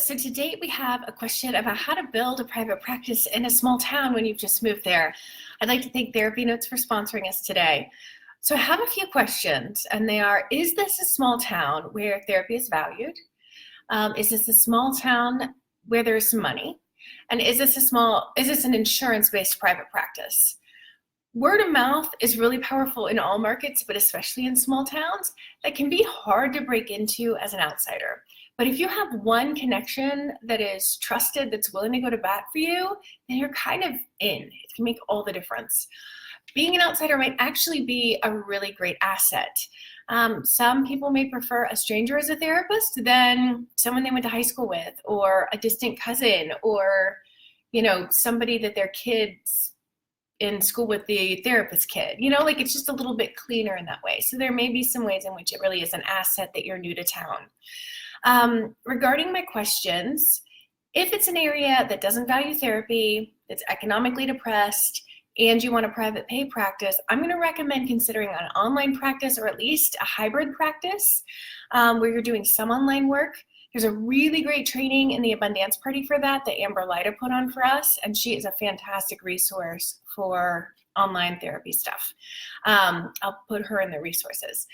So today we have a question about how to build a private practice in a small town when you've just moved there. I'd like to thank TherapyNotes for sponsoring us today. So I have a few questions, and they are, is this a small town where therapy is valued? Is this a small town where there's some money? And is this an insurance-based private practice? Word of mouth is really powerful in all markets, but especially in small towns. That can be hard to break into as an outsider. But if you have one connection that is trusted, that's willing to go to bat for you, then you're kind of in. It can make all the difference. Being an outsider might actually be a really great asset. Some people may prefer a stranger as a therapist than someone they went to high school with, or a distant cousin, or somebody that their kids in school with the therapist kid. Like it's just a little bit cleaner in that way. So there may be some ways in which it really is an asset that you're new to town. Regarding my questions, if it's an area that doesn't value therapy, that's economically depressed, and you want a private pay practice, I'm going to recommend considering an online practice, or at least a hybrid practice where you're doing some online work. There's a really great training in the Abundance Party for that Amber Lyda put on for us, and she is a fantastic resource for online therapy stuff. I'll put her in the resources.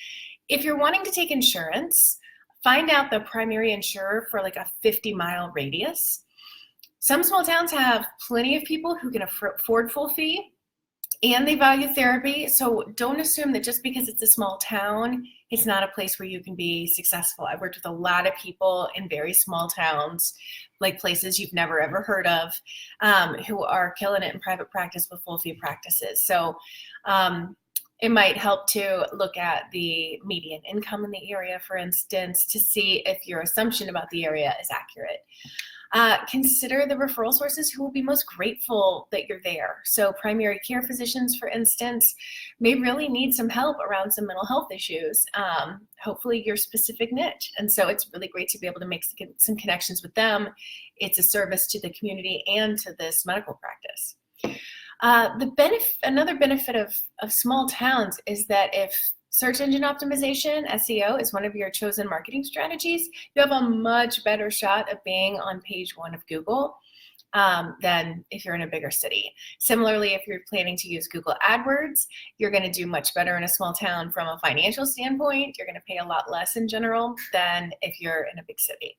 If you're wanting to take insurance, find out the primary insurer for like a 50-mile radius. Some small towns have plenty of people who can afford full fee, and they value therapy. So don't assume that just because it's a small town, it's not a place where you can be successful. I've worked with a lot of people in very small towns, like places you've never ever heard of, who are killing it in private practice with full fee practices. So it might help to look at the median income in the area, for instance, to see if your assumption about the area is accurate. Consider the referral sources who will be most grateful that you're there. So primary care physicians, for instance, may really need some help around some mental health issues, hopefully your specific niche. And so it's really great to be able to make some connections with them. It's a service to the community and to this medical practice. Another benefit of small towns is that if search engine optimization, SEO, is one of your chosen marketing strategies, you have a much better shot of being on page 1 of Google than if you're in a bigger city. Similarly, if you're planning to use Google AdWords, you're going to do much better in a small town from a financial standpoint. You're going to pay a lot less in general than if you're in a big city.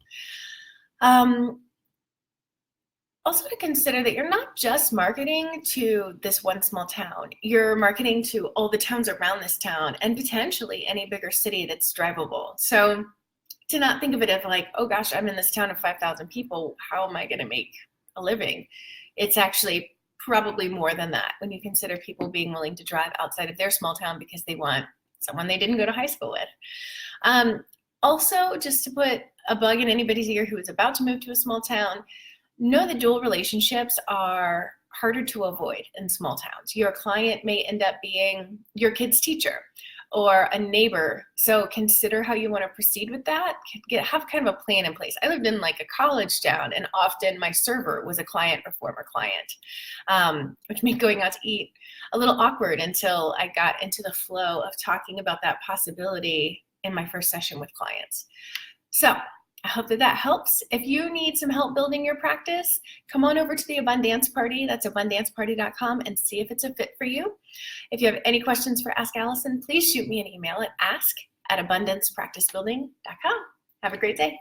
Also to consider that you're not just marketing to this one small town. You're marketing to all the towns around this town and potentially any bigger city that's drivable. So to not think of it as like, oh gosh, I'm in this town of 5,000 people. How am I going to make a living? It's actually probably more than that when you consider people being willing to drive outside of their small town because they want someone they didn't go to high school with. Also, just to put a bug in anybody's ear who is about to move to a small town, know that dual relationships are harder to avoid in small towns. Your client may end up being your kid's teacher or a neighbor. So consider how you want to proceed with that. Have kind of a plan in place. I lived in like a college town, and often my server was a client or former client, which made going out to eat a little awkward until I got into the flow of talking about that possibility in my first session with clients. So I hope that helps. If you need some help building your practice, come on over to the Abundance Party. That's abundanceparty.com, and see if it's a fit for you. If you have any questions for Ask Allison, please shoot me an email at ask@abundancepracticebuilding.com. Have a great day.